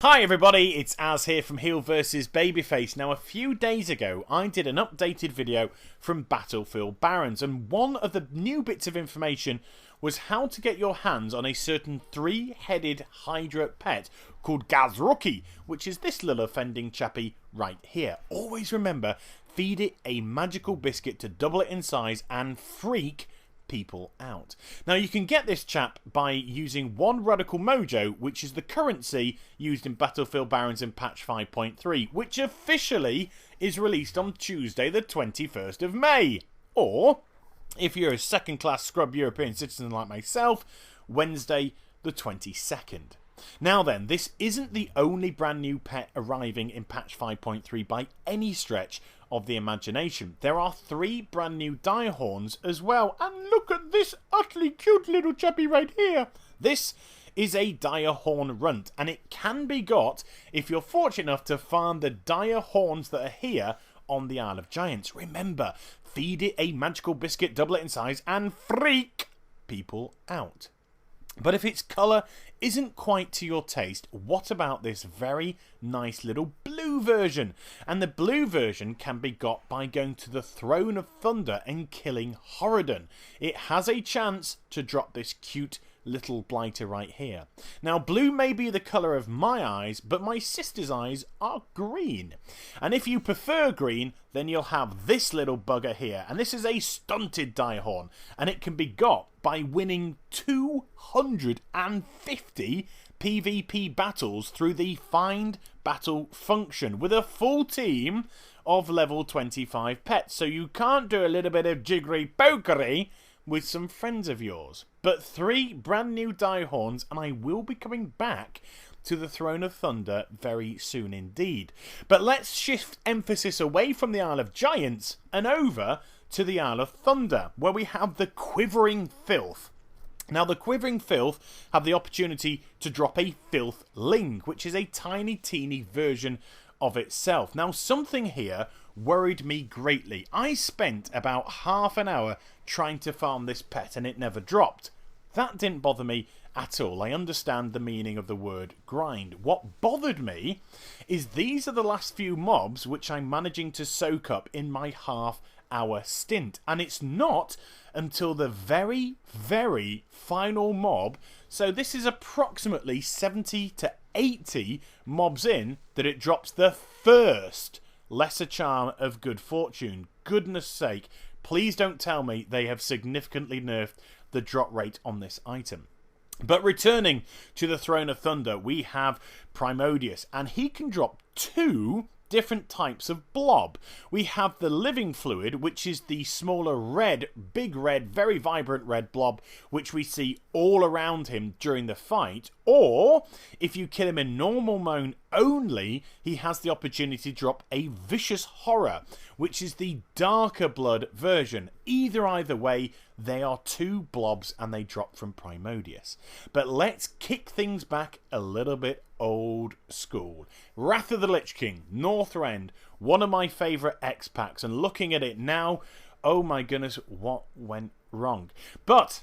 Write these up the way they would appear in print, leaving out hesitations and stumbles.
Hi everybody, it's Az here from Heal vs Babyface. Now a few days ago I did an updated video from Battlefield Barons, and one of the new bits of information was how to get your hands on a certain three-headed Hydra pet called Gazrookie, which is this little offending chappy right here. Always remember, feed it a magical biscuit to double it in size and freak people out. Now you can get this chap by using one radical mojo, which is the currency used in Battlefield Barons in patch 5.3, which officially is released on Tuesday the 21st of May. Or, if you're a second class scrub European citizen like myself, Wednesday the 22nd. Now then, this isn't the only brand new pet arriving in patch 5.3 by any stretch of the imagination. There are 3 brand new direhorns as well, and look at this utterly cute little chappy right here. This is a direhorn runt, and it can be got if you're fortunate enough to farm the direhorns that are here on the Isle of Giants. Remember, feed it a magical biscuit, double it in size, and freak people out. But if its colour isn't quite to your taste, what about this very nice little blue version? And the blue version can be got by going to the Throne of Thunder and killing Horadon. It has a chance to drop this cute little blighter right here. Now blue may be the colour of my eyes, but my sister's eyes are green. And if you prefer green, then you'll have this little bugger here. And this is a stunted direhorn, and it can be got by winning 250 PvP battles through the Find Battle function with a full team of level 25 pets. So you can't do a little bit of jiggery pokery with some friends of yours. But 3 brand new direhorns, and I will be coming back to the Throne of Thunder very soon indeed. But let's shift emphasis away from the Isle of Giants and over to the Isle of Thunder, where we have the Quivering Filth. Now the Quivering Filth have the opportunity to drop a Builthlink, which is a tiny teeny version of itself. Now something here worried me greatly. I spent about half an hour trying to farm this pet and it never dropped. That didn't bother me at all. I understand the meaning of the word grind. What bothered me is these are the last few mobs which I'm managing to soak up in my half-hour stint, and it's not until the very final mob, so this is approximately 70 to 80 mobs in, that it drops the first lesser charm of good fortune. Goodness sake, please don't tell me they have significantly nerfed the drop rate on this item. But returning to the Throne of Thunder, we have Odious, and he can drop 2 different types of blob. We have the living fluid, which is the smaller red, big red, very vibrant red blob, which we see all around him during the fight. Or, if you kill him in normal mode only, he has the opportunity to drop a vicious horror, which is the darker blood version. Either way, they are 2 blobs and they drop from Odious. But let's kick things back a little bit old school. Wrath of the Lich King, Northrend, one of my favourite X-Packs, and looking at it now, oh my goodness, what went wrong? But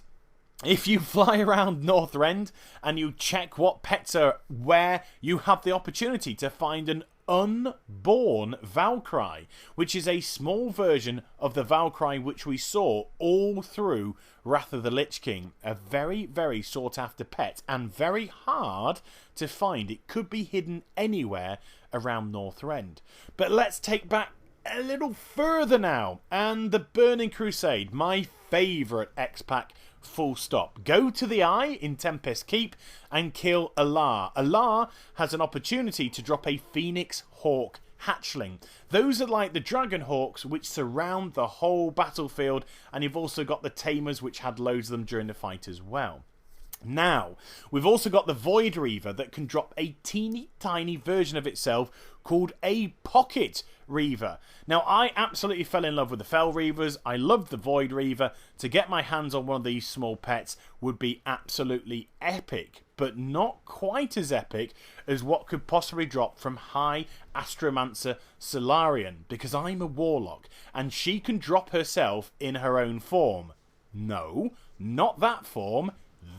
if you fly around Northrend and you check what pets are where, you have the opportunity to find an unborn Valkyrie, which is a small version of the Valkyrie which we saw all through Wrath of the Lich King. A very sought after pet, and very hard to find. It could be hidden anywhere around Northrend. But let's take back a little further now, and the Burning Crusade, my favourite X-Pack, full stop. Go to the Eye in Tempest Keep and kill Alar. Alar has an opportunity to drop a Phoenix Hawk hatchling. Those are like the Dragon Hawks which surround the whole battlefield, and you've also got the Tamers which had loads of them during the fight as well. Now, we've also got the Void Reaver that can drop a teeny tiny version of itself called a Pocket Reaver. Now, I absolutely fell in love with the Fel Reavers. I loved the Void Reaver. To get my hands on one of these small pets would be absolutely epic, but not quite as epic as what could possibly drop from High Astromancer Silurian, because I'm a Warlock, and she can drop herself in her own form. No, not that form.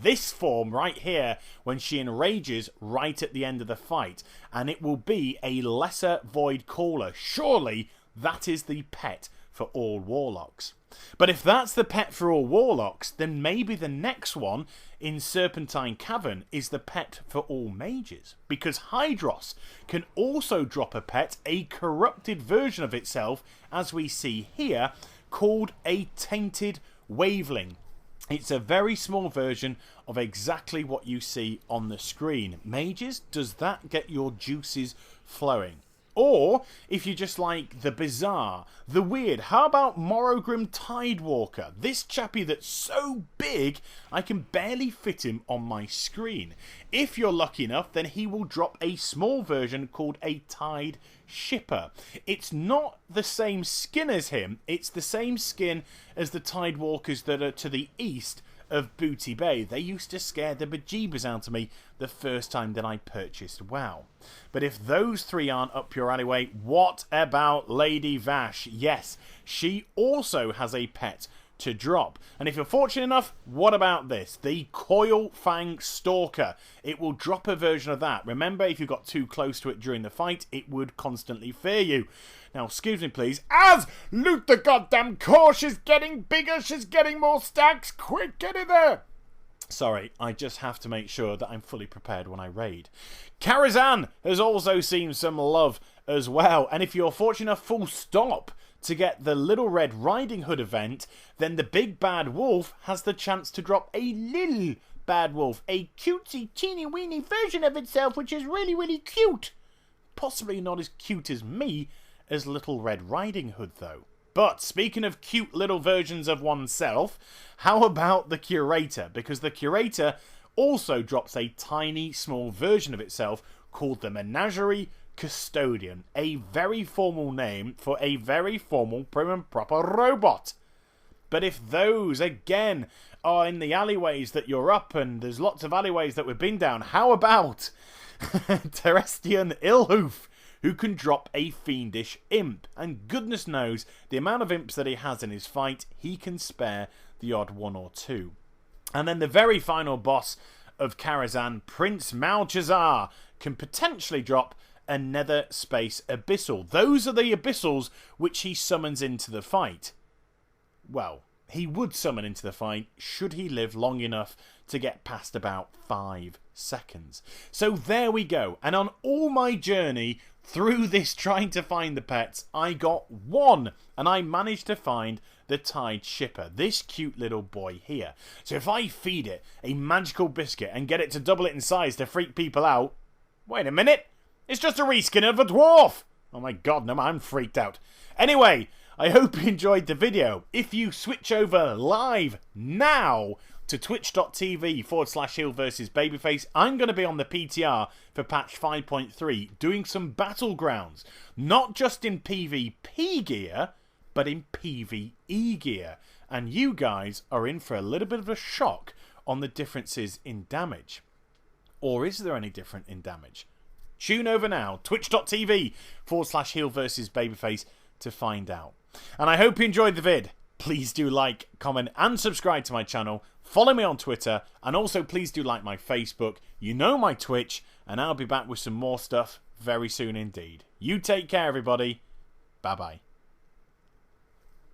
this form right here when she enrages right at the end of the fight. And it will be a lesser void caller. Surely that is the pet for all warlocks. But if that's the pet for all warlocks, then maybe the next one in Serpentine Cavern is the pet for all mages. Because Hydros can also drop a pet, a corrupted version of itself, as we see here, called a Tainted Waveling. It's a very small version of exactly what you see on the screen. Mages, does that get your juices flowing? Or, if you just like the bizarre, the weird, how about Morogrim Tidewalker? This chappie that's so big, I can barely fit him on my screen. If you're lucky enough, then he will drop a small version called a Tide Shipper. It's not the same skin as him, it's the same skin as the Tidewalkers that are to the east of Booty Bay. They used to scare the bejeebers out of me the first time that I purchased WoW. But if those three aren't up your alleyway, what about Lady Vash? Yes, she also has a pet to drop. And if you're fortunate enough, what about this? The Coil Fang Stalker. It will drop a version of that. Remember, if you got too close to it during the fight, it would constantly fear you. Now, excuse me, please. As loot the goddamn core, she's getting bigger, she's getting more stacks. Quick, get in there. Sorry, I just have to make sure that I'm fully prepared when I raid. Karazhan has also seen some love as well. And if you're fortunate enough, full stop, to get the Little Red Riding Hood event, then the Big Bad Wolf has the chance to drop a little bad wolf. A cutesy, teeny weeny version of itself, which is really, really cute. Possibly not as cute as me, as Little Red Riding Hood, though. But speaking of cute little versions of oneself, how about the Curator? Because the Curator also drops a tiny, small version of itself called the Menagerie Custodian. A very formal name for a very formal, prim and proper robot. But if those, again, are in the alleyways that you're up, and there's lots of alleyways that we've been down, how about Terrestrian Illhoof, who can drop a fiendish imp? And goodness knows, the amount of imps that he has in his fight, he can spare the odd one or two. And then the very final boss of Karazhan, Prince Malchazar, can potentially drop a Nether Space Abyssal. Those are the Abyssals which he summons into the fight. Well, he would summon into the fight should he live long enough to get past about 5 seconds. So there we go. And on all my journey through this trying to find the pets, I got one. And I managed to find the Tide Shipper, this cute little boy here. So if I feed it a magical biscuit and get it to double it in size to freak people out... Wait a minute! It's just a reskin of a dwarf! Oh my god, no, I'm freaked out. Anyway, I hope you enjoyed the video. If you switch over live now to twitch.tv/Heal vs Babyface, I'm going to be on the PTR for patch 5.3 doing some battlegrounds. Not just in PvP gear, but in PvE gear. And you guys are in for a little bit of a shock on the differences in damage. Or is there any different in damage? Tune over now, twitch.tv/Heal vs Babyface to find out. And I hope you enjoyed the vid. Please do like, comment and subscribe to my channel. Follow me on Twitter, and also please do like my Facebook. You know my Twitch, and I'll be back with some more stuff very soon indeed. You take care, everybody. Bye bye.